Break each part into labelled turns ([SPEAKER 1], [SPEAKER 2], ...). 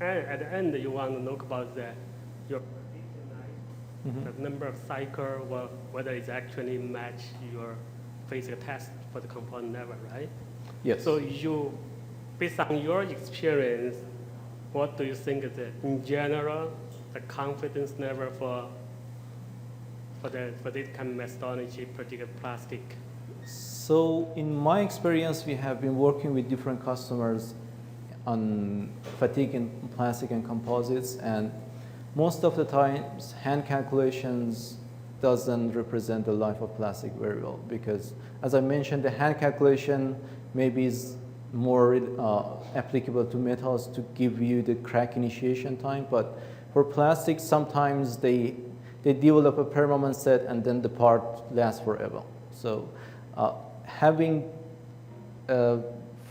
[SPEAKER 1] And at the end, you want to know about your the number of cycle, or whether it's actually match your physical test for the component level, right?
[SPEAKER 2] Yes.
[SPEAKER 1] So based on your experience, what do you think is it? In general, the confidence level for this kind of methodology, particular plastic?
[SPEAKER 2] So in my experience, we have been working with different customers on fatigue in plastic and composites, and most of the times hand calculations doesn't represent the life of plastic very well, because as I mentioned, the hand calculation maybe is more applicable to metals to give you the crack initiation time, but for plastics sometimes they develop a permanent set and then the part lasts forever. So having a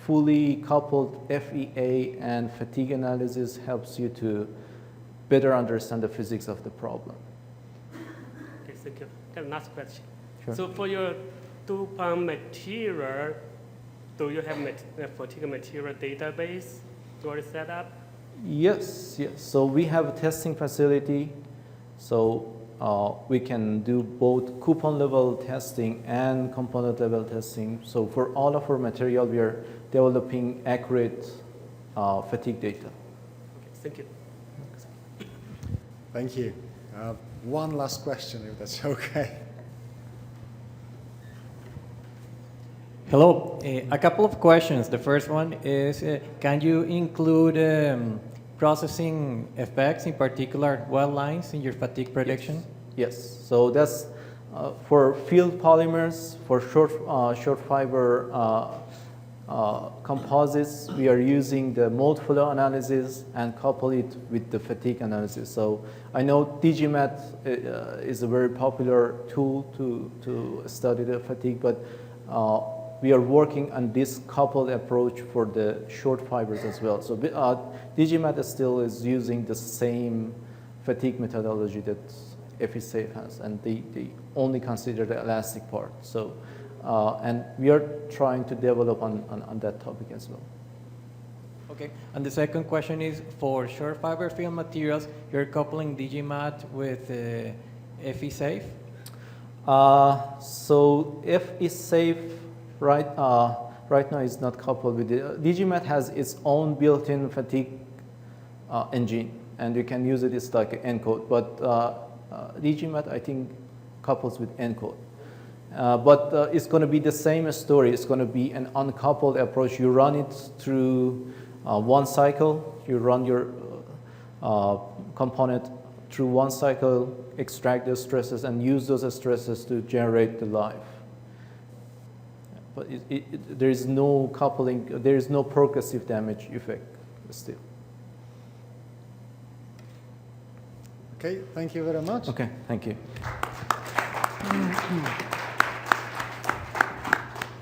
[SPEAKER 2] fully coupled FEA and fatigue analysis helps you to better understand the physics of the problem.
[SPEAKER 1] Okay, thank you. Okay, last question.
[SPEAKER 2] Sure.
[SPEAKER 1] So for your two-pound material, do you have a fatigue material database already set up?
[SPEAKER 2] Yes, yes. So we have a testing facility. So we can do both coupon level testing and component level testing. So for all of our material, we are developing accurate fatigue data.
[SPEAKER 1] Okay, thank you.
[SPEAKER 3] Thank you. One last question, if that's okay.
[SPEAKER 4] Hello. A couple of questions. The first one is, can you include processing effects, in particular weld lines, in your fatigue prediction?
[SPEAKER 2] Yes. So that's for field polymers, for short fiber composites, we are using the mold flow analysis and couple it with the fatigue analysis. So I know DGMAT is a very popular tool to study the fatigue, but we are working on this coupled approach for the short fibers as well. So DGMAT still is using the same fatigue methodology that FESAFE has, and they only consider the elastic part. So, and we are trying to develop on that topic as well.
[SPEAKER 4] Okay, and the second question is, for short fiber film materials, you're coupling DGMAT with FESAFE? So FESAFE right now is not coupled with it. DGMAT has its own built-in fatigue engine, and you can use it as like an encode, but DGMAT I think couples with encode. But it's going to be the same story. It's going to be an uncoupled approach. You run it through one cycle. You run your component through one cycle, extract the stresses, and use those stresses to generate the life. But there is no coupling. There is no progressive damage effect still.
[SPEAKER 3] Okay, thank you very much.
[SPEAKER 2] Okay, thank you.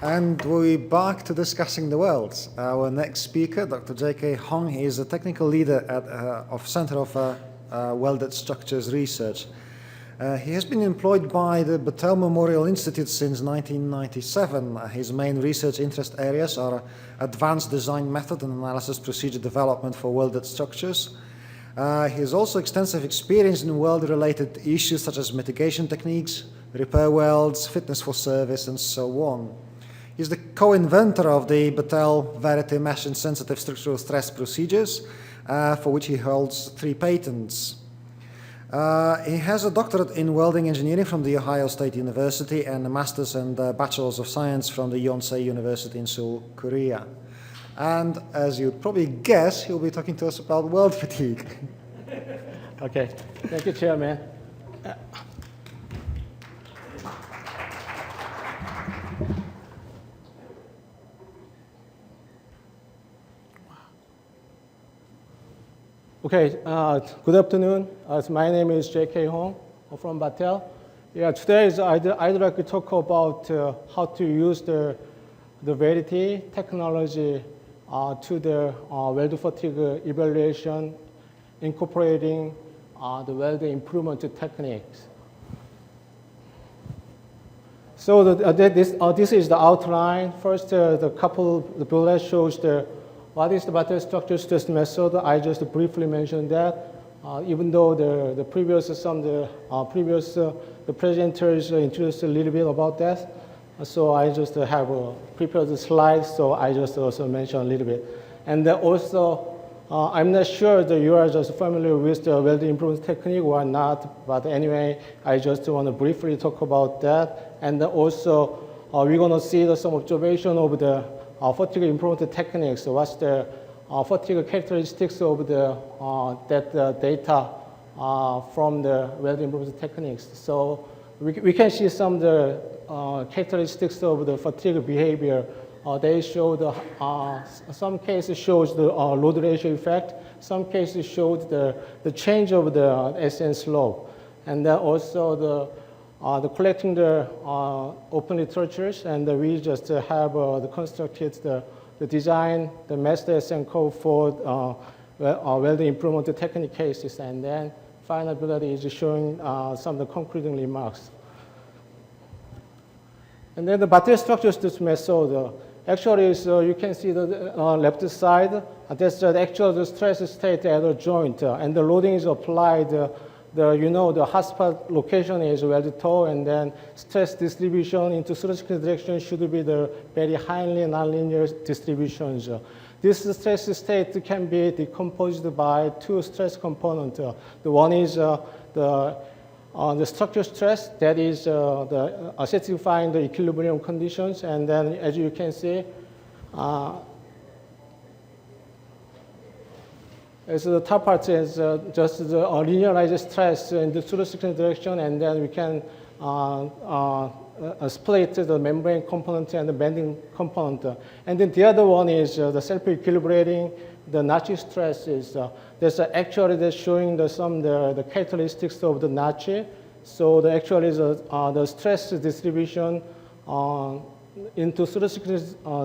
[SPEAKER 3] And we're back to discussing the welds. Our next speaker, Dr. J.K. Hong, is a technical leader of Center of Welded Structures Research. He has been employed by the Battelle Memorial Institute since 1997. His main research interest areas are advanced design method and analysis procedure development for welded structures. He has also extensive experience in weld-related issues such as mitigation techniques, repair welds, fitness for service, and so on. He's the co-inventor of the Battelle Verity Mesh and Sensitive Structural Stress Procedures, for which he holds 3 patents. He has a doctorate in welding engineering from the Ohio State University and a master's and bachelor's of science from the Yonsei University in Seoul, Korea. And as you'd probably guess, he'll be talking to us about weld fatigue.
[SPEAKER 5] Okay, thank you, Chairman. Okay, good afternoon. My name is J.K. Hong from Battelle. Yeah, today I'd like to talk about how to use the Verity technology to the weld fatigue evaluation, incorporating the weld improvement techniques. So this is the outline. First, the bullet shows the What is the Battelle structural stress method? I just briefly mentioned that. Even though the presenters introduced a little bit about that, so I just have prepared the slides, so I just also mention a little bit. And also, I'm not sure that you are just familiar with the weld improvement technique or not, but anyway, I just want to briefly talk about that. And also, we're going to see some observation of the fatigue improvement techniques. So what's the fatigue characteristics of the data from the weld improvement techniques. So we can see some of the characteristics of the fatigue behavior. They show some cases shows the load ratio effect. Some cases showed the change of the SN slope, and then also the collecting the open literatures, and we just have constructed the design, the master SN code for weld improvement technique cases, and then final bullet is showing some of the concluding remarks. And then the Battelle structural stress method. Actually, so you can see the left side. That's the actual stress state at a joint, and the loading is applied. The hotspot location is welded toe, and then stress distribution into surgical direction should be the very highly nonlinear distributions. This stress state can be decomposed by two stress components. The one is the structural stress, that is satisfying the equilibrium conditions, and then as you can see, as the top part is just the linearized stress in the pseudo-cyclic direction, and then we can split the membrane component and the bending component. And then the other one is the self-equilibrating, the notch stresses. There's actually showing the characteristics of the notch. So actually the stress distribution into pseudo-cyclic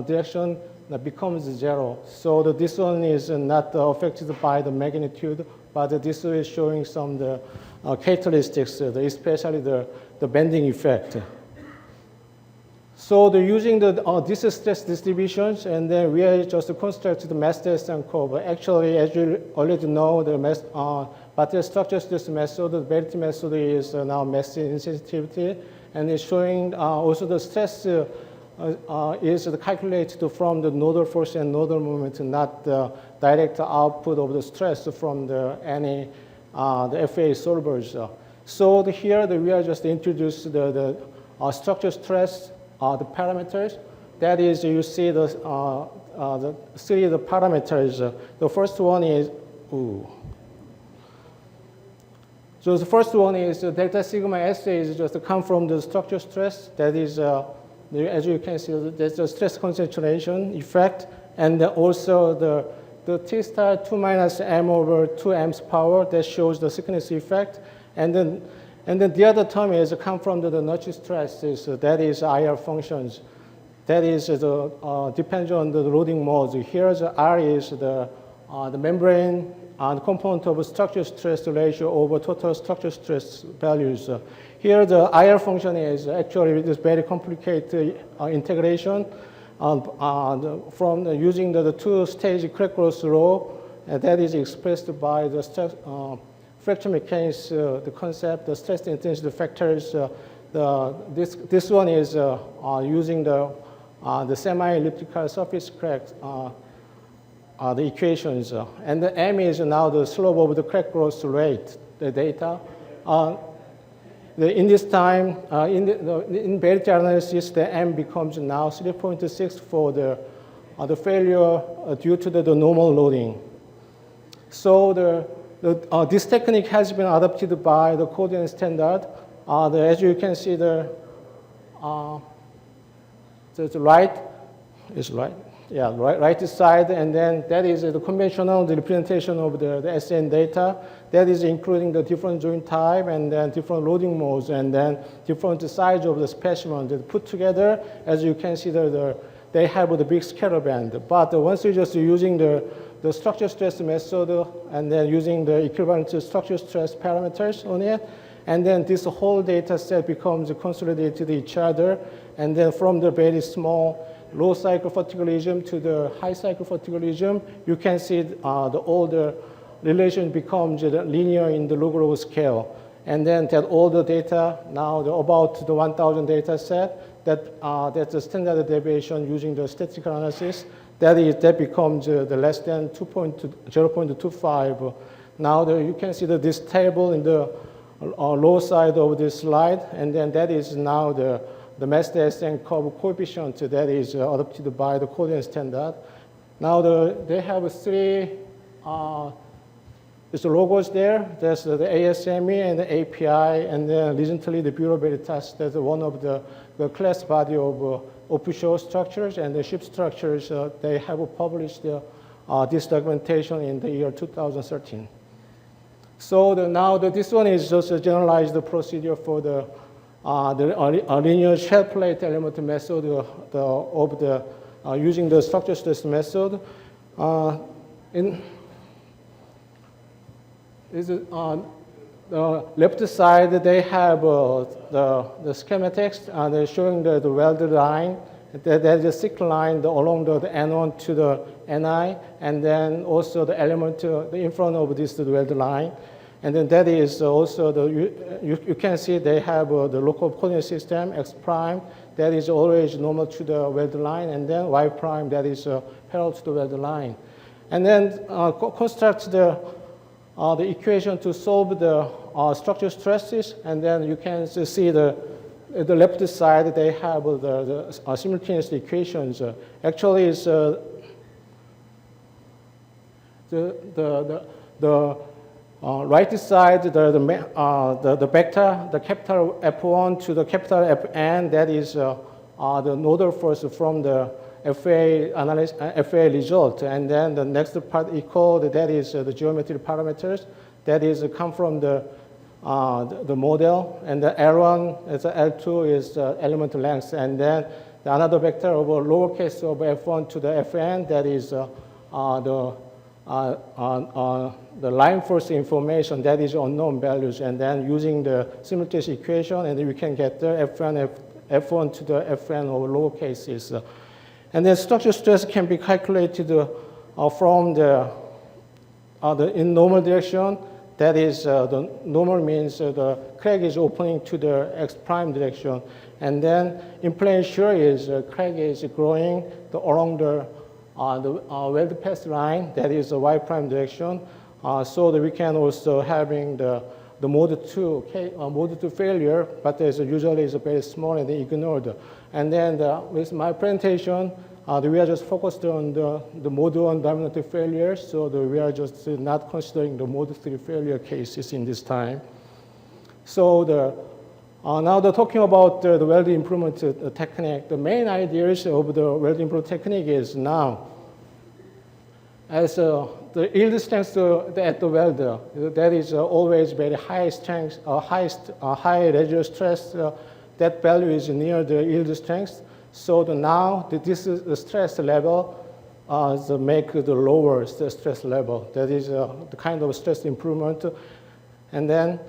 [SPEAKER 5] direction becomes zero. So this one is not affected by the magnitude, but this is showing some the characteristics, especially the bending effect. So using these stress distributions, and then we are just constructed the master SN curve. Actually, as you already know, the Battelle structural stress method, the Battelle method is now mass insensitivity, and it's showing also the stress is calculated from the nodal force and nodal moment, not the direct output of the stress from the FA solvers. So here we are just introduced the structural stress, the parameters. That is, you see the three of the parameters. The first one is, So the first one is delta sigma SA is just come from the structural stress. That is, as you can see, there's a stress concentration effect, and also the T star 2 minus m over 2 m's power, that shows the thickness effect. And then the other term is come from the notch stresses, that is IR functions. That is depends on the loading modes. Here the R is the membrane the component of structural stress ratio over total structural stress values. Here the IR function is actually this very complicated integration from using the two-stage crack growth law, and that is expressed by the stress, fracture mechanics, the concept, the stress intensity factors. This one is using the semi-elliptical surface crack, the equations. And the M is now the slope of the crack growth rate, the data. In this time, in Battelle analysis, the M becomes now 3.6 for the failure due to the normal loading. So this technique has been adopted by the coordinate standard. As you can see, the right is right. Yeah, right side, and then that is the conventional representation of the SN data. That is including the different joint type and then different loading modes and then different size of the specimen that put together. As you can see, they have the big scatter band. But once you're just using the structure stress method and then using the equivalent structure stress parameters on it, and then this whole data set becomes consolidated to each other, and then from the very small low cycle fatigue regime to the high cycle fatigue regime, you can see all the relation becomes linear in the log scale. And then that all the data, now about the 1,000 data set, that's the standard deviation using the statistical analysis. That becomes the less than 0.25. Now you can see this table in the low side of this slide, and then that is now the mass descent curve coefficient that is adopted by the coordinate standard. Now they have three there's the logos there. There's the ASME and the API, and then recently the Bureau Veritas. That's one of the class body of official structures and the ship structures. They have published this documentation in the year 2013. So now this one is just a generalized procedure for the linear shell plate element method using the structure stress method. The left side, they have the schematics, and they're showing the welded line. There's a thick line along the N1 to the Ni, and then also the element in front of this the welded line. And then that is also you can see they have the local coordinate system, X prime, that is always normal to the welded line, and then Y prime, that is parallel to the welded line. And then construct the equation to solve the structural stresses, and then you can see the left side, they have the simultaneous equations. Actually, it's the right side, the vector, the capital F1 to the capital Fn, that is the nodal force from the FA result, and then the next part equal, that is the geometry parameters, that is come from the model, and the L1 is L2 is element length, and then another vector of lowercase of F1 to the Fn, that is the line force information, that is unknown values, and then using the simultaneous equation, and we can get the F1 to the Fn of lowercases. And then structural stress can be calculated from in normal direction. That is, the normal means the crack is opening to the X prime direction. And then in plane shear is crack is growing along the weld path line. That is the Y prime direction. So that we can also having the mode 2 failure, but usually is very small and ignored. And then with my presentation, we are just focused on the mode 1 dominant failure, so we are just not considering the mode 3 failure cases in this time. So now talking about the weld improvement technique, the main ideas of the weld improvement technique is now, as the yield strength at the welder, that is always very high strength, high residual stress, that value is near the yield strength. So now this is the stress level make the lower stress level. That is the kind of stress improvement. And then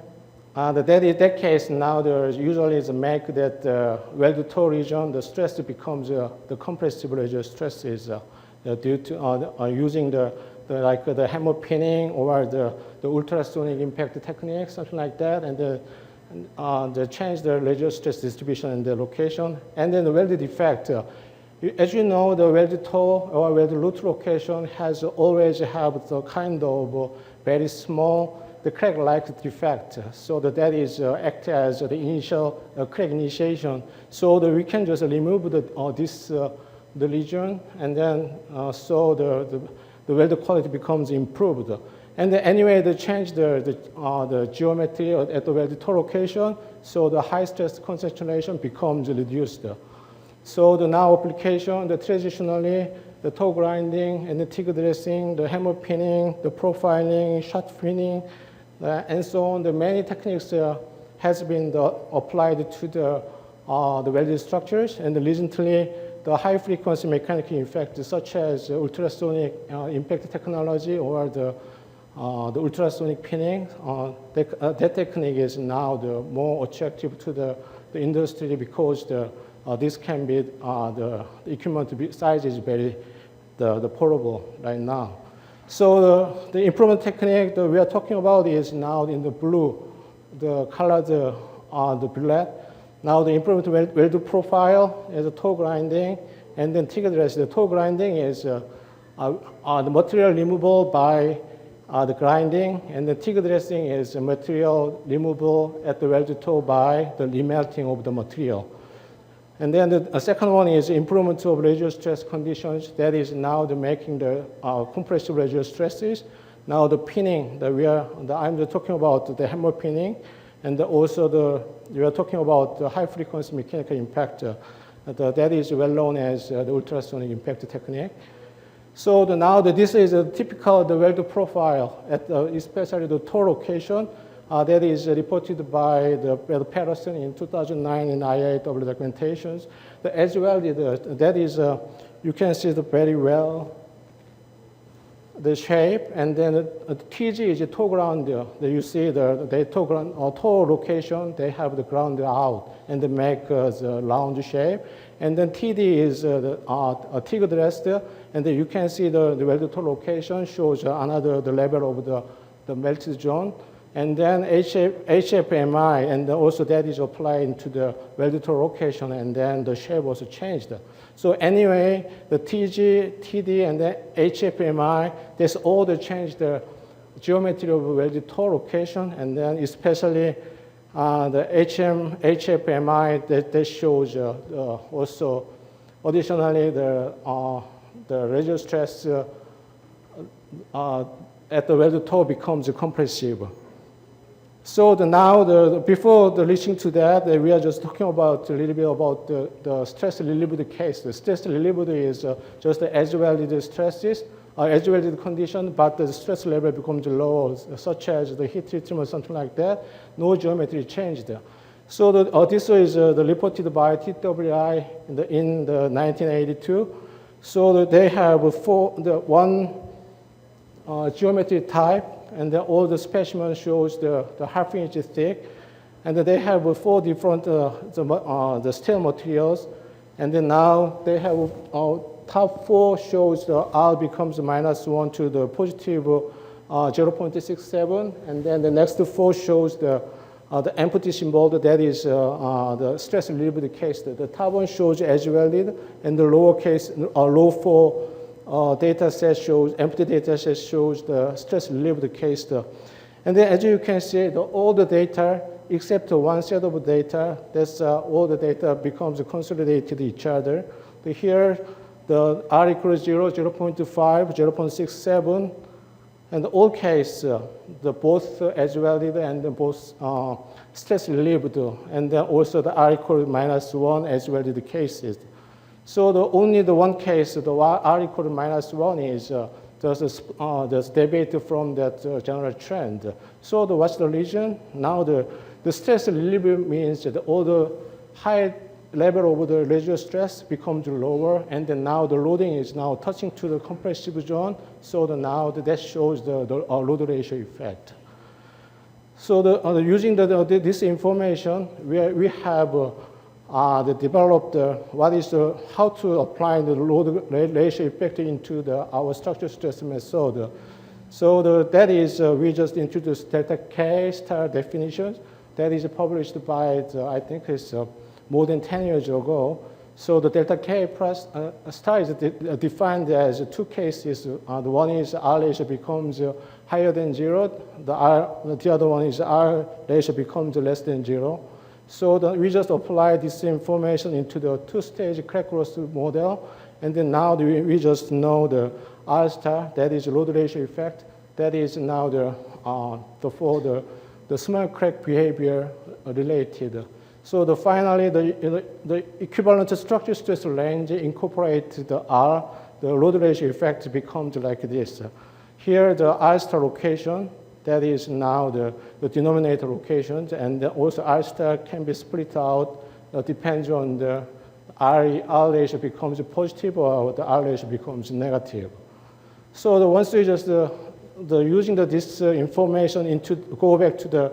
[SPEAKER 5] that case now there usually is make that weld toe region, the stress becomes the compressive residual stress is due to using the HEMI peening or the ultrasonic impact technique, something like that, and they change the residual stress distribution and the location. And then the weld defect. As you know, the weld toe or weld root location has always have the kind of very small, the crack-like defect. So that is act as the initial crack initiation. So that we can just remove the region, and then so the weld quality becomes improved. And then anyway, they change the geometry at the weld toe location, so the high stress concentration becomes reduced. So the now application, traditionally, the toe grinding and the TIG dressing, the HEMI peening, the profiling, shot peening, and so on. The many techniques has been applied to the welded structures, and recently, the high frequency mechanical effect, such as ultrasonic impact technology or the ultrasonic peening, that technique is now the more attractive to the the industry because this can be the equipment size is very the portable right now. So the improvement technique that we are talking about is now in the blue, the colored the bullet. Now the improvement weld profile is a toe grinding, and then TIG dress. The toe grinding is the material removable by the grinding, and the TIG dressing is the material removable at the weld toe by the remelting of the material. And then the second one is improvement of residual stress conditions. That is now the making the compressive residual stresses. Now the pinning that I'm talking about the hammer pinning, and also we are talking about the high frequency mechanical impact. That is well known as the ultrasonic impact technique. So this is a typical weld profile at especially the toe location. That is reported by the Pedersen in 2009 in IAW documentations. The As-Welded, that is, you can see very well the shape, and then the TG is a toe ground. You see the toe ground or toe location, they have the ground out and they make the round shape. And then TD is a TIG dressed, and then you can see the welded toe location shows another the level of the melted zone. And then HFMI, and also that is applied to the welded toe location, and then the shape was changed. So anyway, the TG, TD, and the HFMI, that's all the change the geometry of welded toe location, and then especially the HFMI that shows also additionally the residual stress at the welded toe becomes compressive. So before reaching to that, we are just talking about a little bit about the stress relieved case. The stress relieved is just the as-welded stresses, as-welded condition, but the stress level becomes low, such as the heat treatment or something like that. No geometry changed. So this is reported by TWI in the 1982. So they have one geometry type, and all the specimen shows the half-inch thick, and they have 4 different the steel materials, and then now they have top 4 shows the R becomes -1 to the positive 0.67, and then the next 4 shows the empty symbol, that is the stress relieved case. The top one shows as-welded, and the lower case, low 4 data set shows, empty data set shows the stress relieved case. And then as you can see, all the data, except one set of data, that's all the data becomes consolidated each other. Here, the R equals 0, 0.5, 0.67, and all case, both as-welded and both stress relieved, and then also the R equals -1 as-welded cases. So only the one case, the R equal to -1 is just deviated from that general trend. So what's the reason? Now the stress relief means that all the high level of the residual stress becomes lower, and then now the loading is now touching to the compressive zone. So now that shows the load ratio effect. So using this information, we have developed how to apply the load ratio effect into our structural stress method. So that is, we just introduced delta K star definitions. That is published by, I think it's more than 10 years ago. So the delta K plus star is defined as 2 cases. The one is R ratio becomes higher than 0. The other one is R ratio becomes less than 0. So we just apply this information into the 2-stage crack growth model, and then now we just know the R star, that is load ratio effect, that is now for the small crack behavior related. So finally, the equivalent structural stress range incorporates the R, the load ratio effect becomes like this. Here, the R star location, that is now the denominator locations, and also R star can be split out, depends on the R ratio becomes positive or the R ratio becomes negative. So once we just using this information go back to the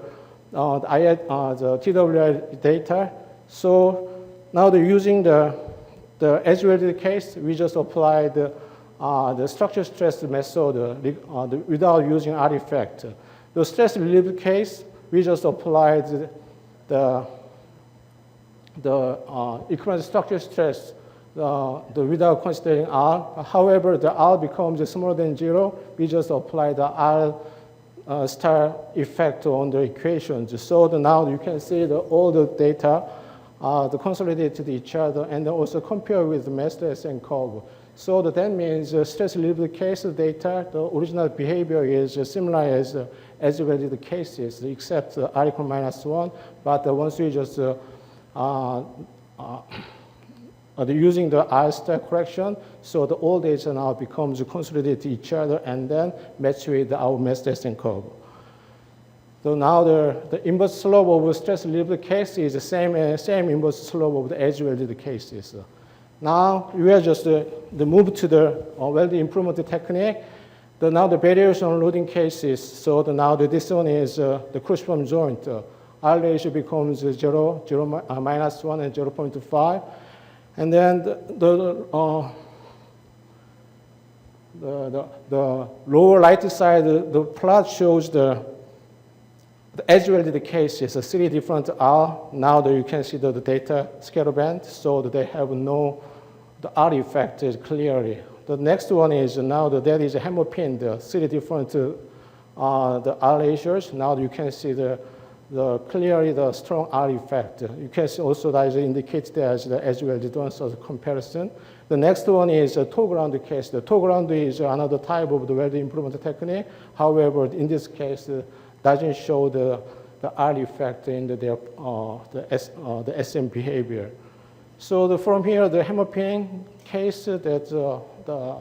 [SPEAKER 5] TWI data, So now they're using the As-Welded case, we just apply the structure stress method without using artifact. The stress relief case, we just applied the equivalent structure stress without considering R. However, the R becomes smaller than 0. We just apply the R star effect on the equations. So now you can see all the data consolidated each other and then also compare with the master SN curve. So that means stress relief case data, the original behavior is similar as As-Welded cases, except R equal -1. But once we just using the R star correction, so the all data now becomes consolidated each other and then match with our master SN curve. So now the inverse slope of stress relief case is the same inverse slope of the As-Welded cases. Now we are just move to the welding improvement technique. Now the variation loading cases. So now this one is the cruciform joint. R ratio becomes 0, -1, and 0.5. And then the lower right side, the plot shows the As-Welded cases, 3 different R. Now that you can see the data scatter band, so that they have the R effect is clearly. The next one is now that is a HEMI pin, the 3 different the R ratios. Now you can see clearly the strong R effect. You can see also that indicates there's the As-Welded one, so the comparison. The next one is a toe ground case. The toe ground is another type of the welding improvement technique. However, in this case, doesn't show the R effect in the SM behavior. So from here, the HEMI pin case, that the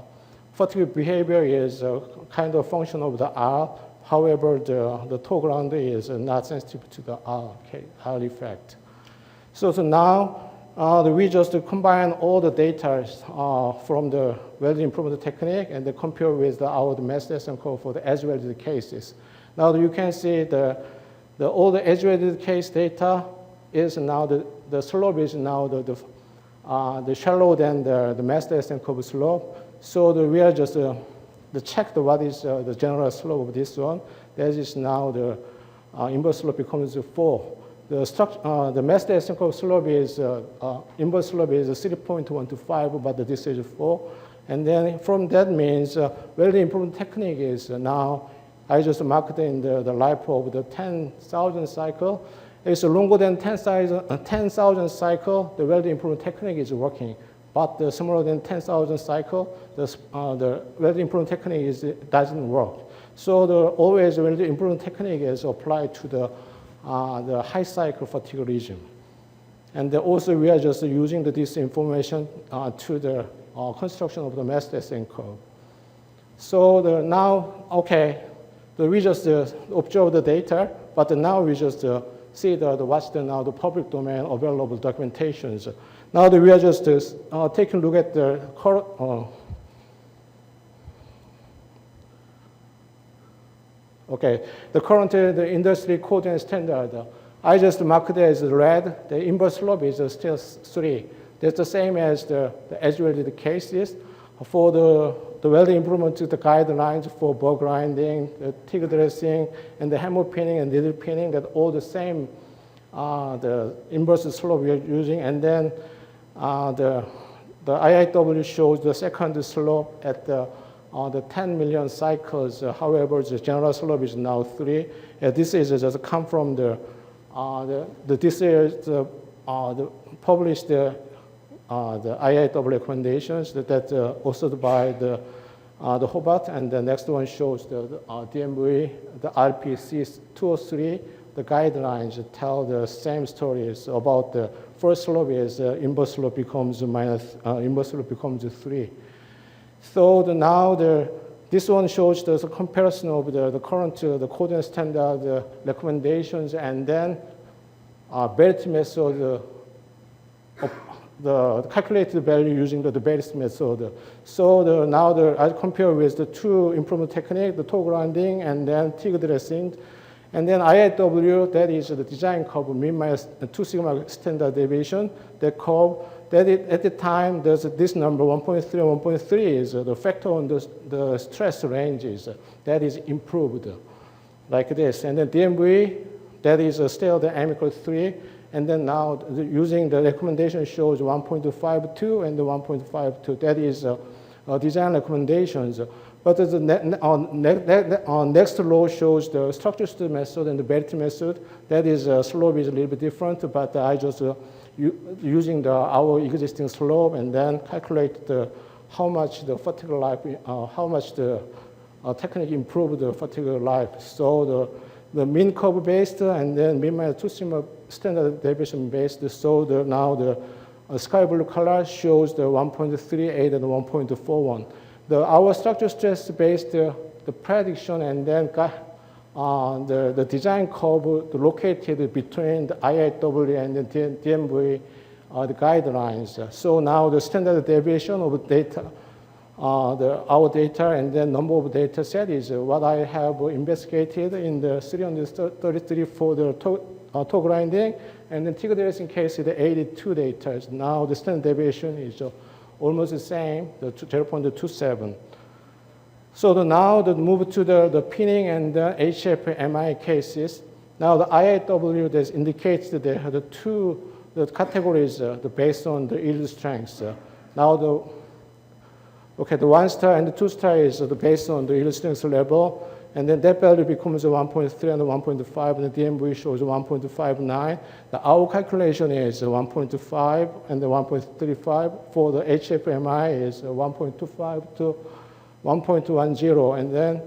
[SPEAKER 5] fatigue behavior is kind of function of the R. However, the toe ground is not sensitive to the R effect. So now we just combine all the data from the welding improvement technique and compare with our master SN curve for the As-Welded cases. Now you can see all the As-Welded case data is now the slope is now the shallow than the master SN curve slope. So we are just check what is the general slope of this one. That is now the inverse slope becomes 4. The master SN curve slope is inverse slope is 3.125, but this is 4. And then from that means welding improvement technique is now I just marked in the life of the 10,000 cycle. It's longer than 10,000 cycle. The welding improvement technique is working. But the smaller than 10,000 cycle, the welding improvement technique doesn't work. So always the welding improvement technique is applied to the high cycle fatigue region. And also we are just using this information to the construction of the master SN curve. So now, okay, we just observe the data, but now we just see what's now the public domain available documentations. Now we are just taking a look at the current industry code and standard. I just marked it as red. The inverse slope is still 3. That's the same as the As-Welded cases. For the welding improvement to the guidelines for bore grinding, the TIG dressing, and the HEMI peening and needle peening, that all the same the inverse slope we are using. And then the IIW shows the second slope at the 10 million cycles. However, the general slope is now 3. This is just come from this is the published the IIW recommendations that authored by the Hobart, and the next one shows the DMV, the RPC 203. The guidelines tell the same stories about the first slope is inverse slope becomes inverse slope becomes 3. So now this one shows the comparison of the current the code and standard recommendations, and then Barrett method the calculated value using the Barrett method. So now I compare with the 2 improvement technique, the toe grinding and then TIG dressing. And then IIW, that is the design curve, mean minus 2 sigma standard deviation. That curve, at the time, there's this number, 1.3 and 1.3 is the factor on the stress ranges. That is improved, like this. And then DMV, that is still the M equals 3. And then now, using the recommendation shows 1.52 and the 1.52. That is design recommendations. But the next law shows the structural stress method and the Battelle method. That is slope is a little bit different, but I just using our existing slope and then calculate how much the fatigue life, how much the technique improved the fatigue life. So the mean curve based and then mean minus 2 sigma standard deviation based. So now the sky blue color shows the 1.38 and 1.41. Our structural stress based the prediction and then the design curve located between the IIW and the DMV the guidelines. So now the standard deviation of data, our data and then number of data set is what I have investigated in the 333 for the toe grinding, and then TIG dressing case is the 82 data. Now the standard deviation is almost the same, the 0.27. So now the move to the Peening and the HEMI cases. Now the IIW that indicates that they have the categories based on the yield strength. Now the 1 star and the 2 star is based on the yield strength level, and then that value becomes 1.3 and 1.5, and the DMV shows 1.59. Our calculation is 1.5 and the 1.35. For the HFMI is 1.25 to 1.10, and then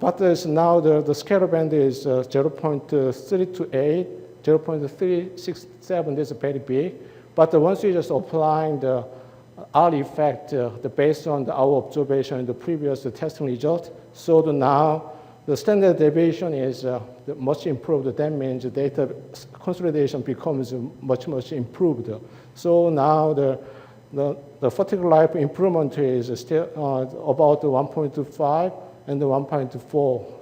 [SPEAKER 5] but there's now the scale band is 0.3 to 8, 0.367. That's very big. But once you just applying the R effect based on our observation in the previous testing result, so now the standard deviation is much improved. That means the data consolidation becomes much improved. So now the fatigue life improvement is still about 1.25 and 1.4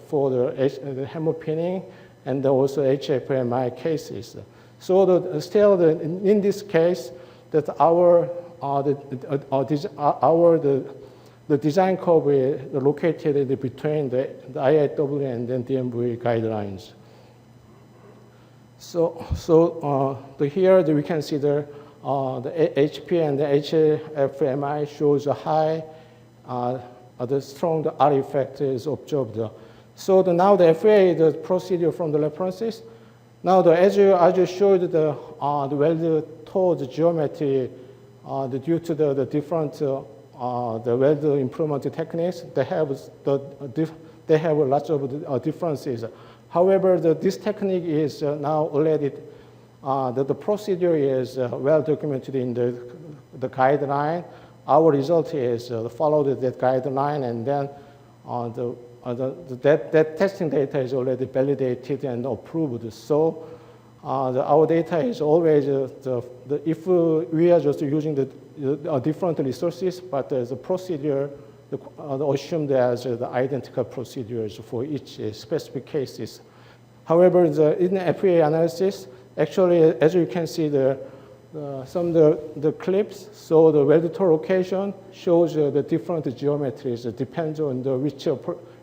[SPEAKER 5] for the HEMI Peening and also HFMI cases. So still in this case, that the design curve is located between the IIW and then DMV guidelines. So here we can see the HP and the HFMI shows a high, the strong R effect is observed. So now the FA, the procedure from the references. Now as you showed the weld towards geometry, due to the different the weld improvement techniques, they have lots of differences. However, this technique is now already the procedure is well documented in the guideline. Our result is followed that guideline, and then that testing data is already validated and approved. So our data is always if we are just using the different resources, but the procedure assumed as the identical procedures for each specific cases. However, in the FEA analysis, actually, as you can see, some of the clips, so the weld toe location shows the different geometries. It depends on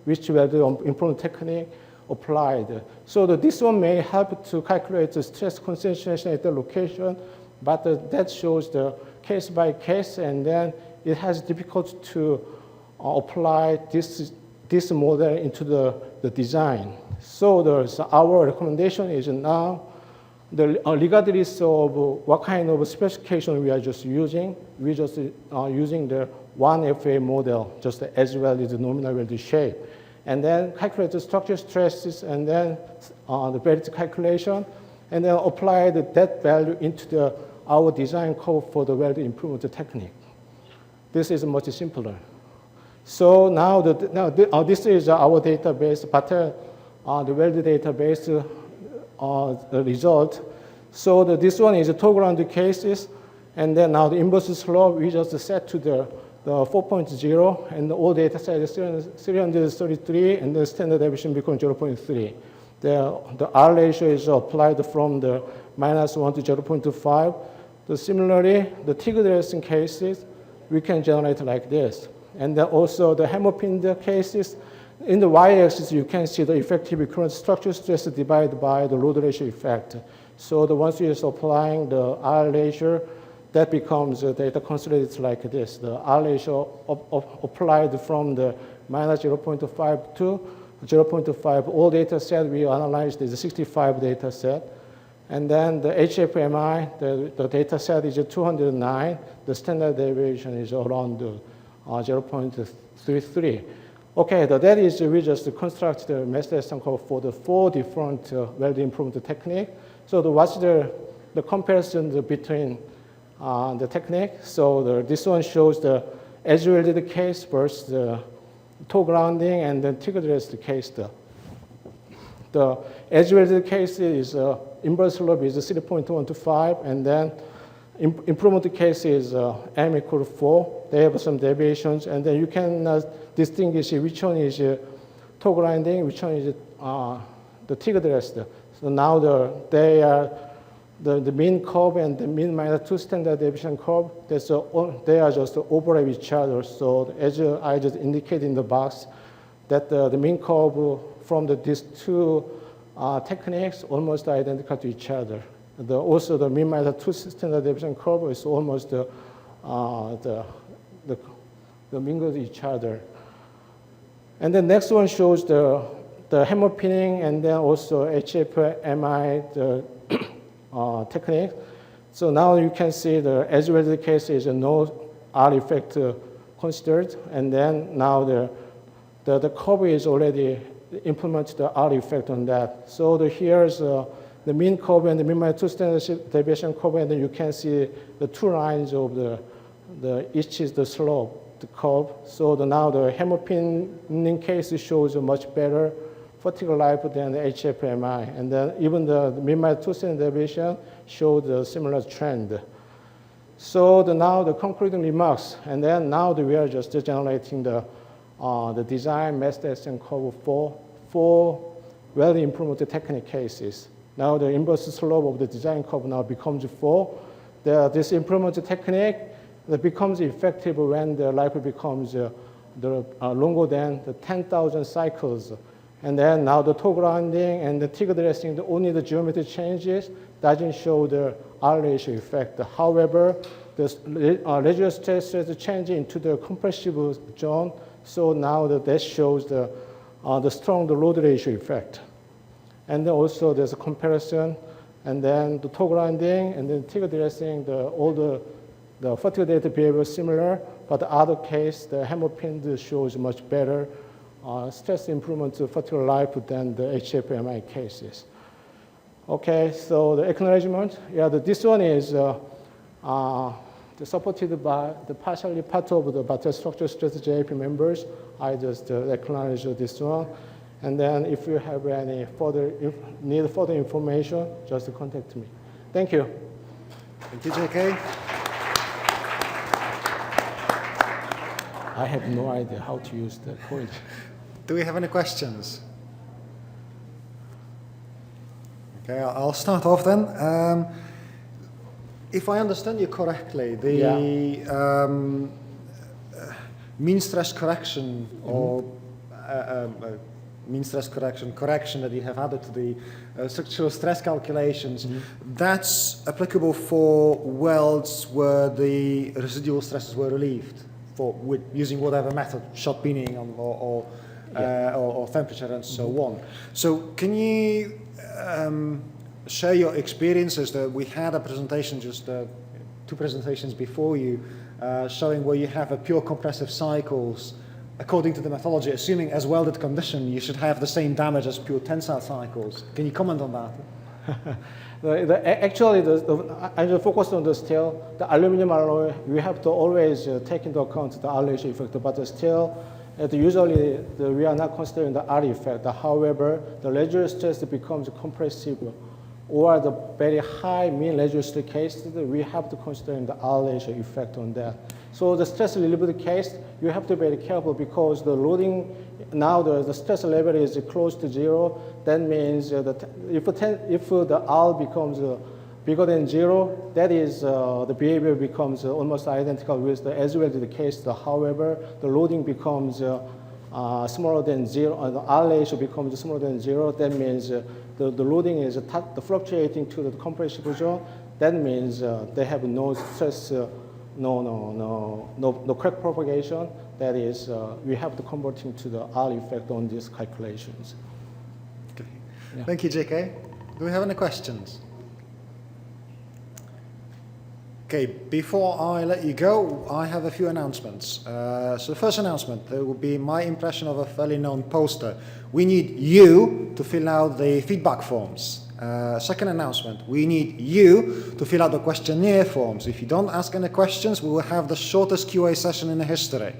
[SPEAKER 5] which weld improvement technique applied. So this one may help to calculate the stress concentration at the location, but that shows the case by case, and then it has difficult to apply this model into the design. So our recommendation is now, regardless of what kind of specification we are just using, we're just using the one FA model, just as well as the nominal weld shape. And then calculate the structural stresses, and then the Battelle calculation, and then apply that value into our design code for the weld improvement technique. This is much simpler. So now this is our database, Battelle, the weld database result. So this one is the toe ground cases, and then now the inverse slope we just set to the the 4.0, and all data set is 333, and the standard deviation becomes 0.3. The R ratio is applied from the -1 to 0.25. Similarly, the TIG dressing cases, we can generate like this. And then also the Peened cases, in the y-axis, you can see the effective current structural stress divided by the load ratio effect. So once you are applying the R ratio, that becomes data consolidated like this. The R ratio applied from the -0.5 to 0.5. All data set we analyzed is a 65 data set. And then the HEMI, the data set is 209. The standard deviation is around 0.33. Okay, that is we just construct the mass estimate curve for the 4 different weld improvement technique. So what's the comparison between the technique? So this one shows the As-Welded case versus the toe grounding, and then TIG dressed case. The As-Welded case is inverse slope is 3.125, and then improvement case is m equal to 4. They have some deviations, and then you can distinguish which one is toe grinding, which one is the TIG dressed. So now they are the mean curve and the mean -2 standard deviation curve. They are just overlap each other. So as I just indicated in the box, that the mean curve from these two techniques almost identical to each other. Also, the mean -2 standard deviation curve is almost the mingle of each other. And the next one shows the HEMI Peening, and then also HEMI technique. So now you can see the As-Welded case is no R effect considered, and then now the curve is already implemented the R effect on that. So here's the mean curve and the mean -2 standard deviation curve, and then you can see the two lines of each is the slope, the curve. So now the HEMI Peening case shows a much better fatigue life than the HEMI, and then even the mean -2 standard deviation showed a similar trend. So now the concluding remarks, and then now we are just generating the design mass estimate curve for weld improvement technique cases. Now the inverse slope of the design curve now becomes 4. This improvement technique that becomes effective when the life becomes longer than the 10,000 cycles. And then now the toe grounding and the TIG dressing, only the geometry changes, doesn't show the R ratio effect. However, the residual stress is changing into the compressive zone. So now that shows the strong load ratio effect. And then also there's a comparison, and then the toe grinding and then TIG dressing, all the fatigue data behavior similar, but the other case, the Peened shows much better stress improvement to fatigue life than the HEMI cases. Okay, so the acknowledgement, this one is supported by the partially part of the Battelle Structural Stress JIP members. I just acknowledge this one. And then if you have any need further information, just contact me. Thank you.
[SPEAKER 3] Thank you, JK.
[SPEAKER 5] I have no idea how to use the point.
[SPEAKER 3] Do we have any questions? Okay, I'll start off then. If I understand you correctly, the mean stress correction or mean stress correction that you have added to the structural stress calculations, that's applicable for welds where the residual stresses were relieved with using whatever method, shot peening or temperature and so on. So can you share your experiences? That we had a presentation just 2 presentations before you showing where you have a pure compressive cycles according to the methodology, assuming as welded condition, you should have the same damage as pure tensile cycles. Can you comment on that?
[SPEAKER 5] Actually, I just focused on the steel. The aluminum alloy, we have to always take into account the R ratio effect, but the steel, usually we are not considering the R effect. However, the residual stress becomes compressive or the very high mean residual stress case, we have to consider the R ratio effect on that. So the stress reliability case, you have to be very careful because the loading, now the stress level is close to zero. That means that if the R becomes bigger than zero, that is the behavior becomes almost identical with the as-welded case. However, the loading becomes smaller than zero, the R ratio becomes smaller than zero. That means the loading is fluctuating to the compressible zone. That means they have no stress, no crack propagation. That is, we have to convert into the R effect on these calculations.
[SPEAKER 3] Okay.
[SPEAKER 5] Yeah.
[SPEAKER 3] Thank you, JK. Do we have any questions? Okay, before I let you go, I have a few announcements. So the first announcement, there will be my impression of a fairly known poster. We need you to fill out the feedback forms. Second announcement, we need you to fill out the questionnaire forms. If you don't ask any questions, we will have the shortest QA session in the history.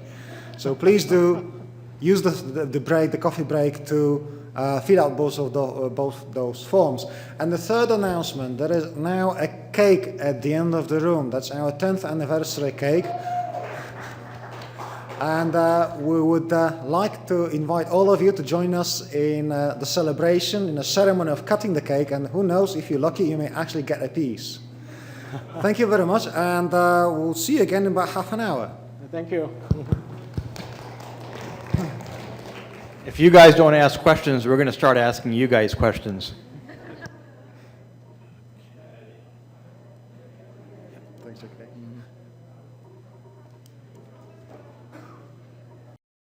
[SPEAKER 3] So please do use the break, the coffee break, to fill out both those forms. And the third announcement, there is now a cake at the end of the room. That's our 10th anniversary cake. And we would like to invite all of you to join us in the celebration, in a ceremony of cutting the cake. And who knows, if you're lucky, you may actually get a piece. Thank you very much, and we'll see you again in about half an hour.
[SPEAKER 5] Thank you.
[SPEAKER 6] If you guys don't ask questions, we're going to start asking you guys questions.
[SPEAKER 3] Thanks, JK.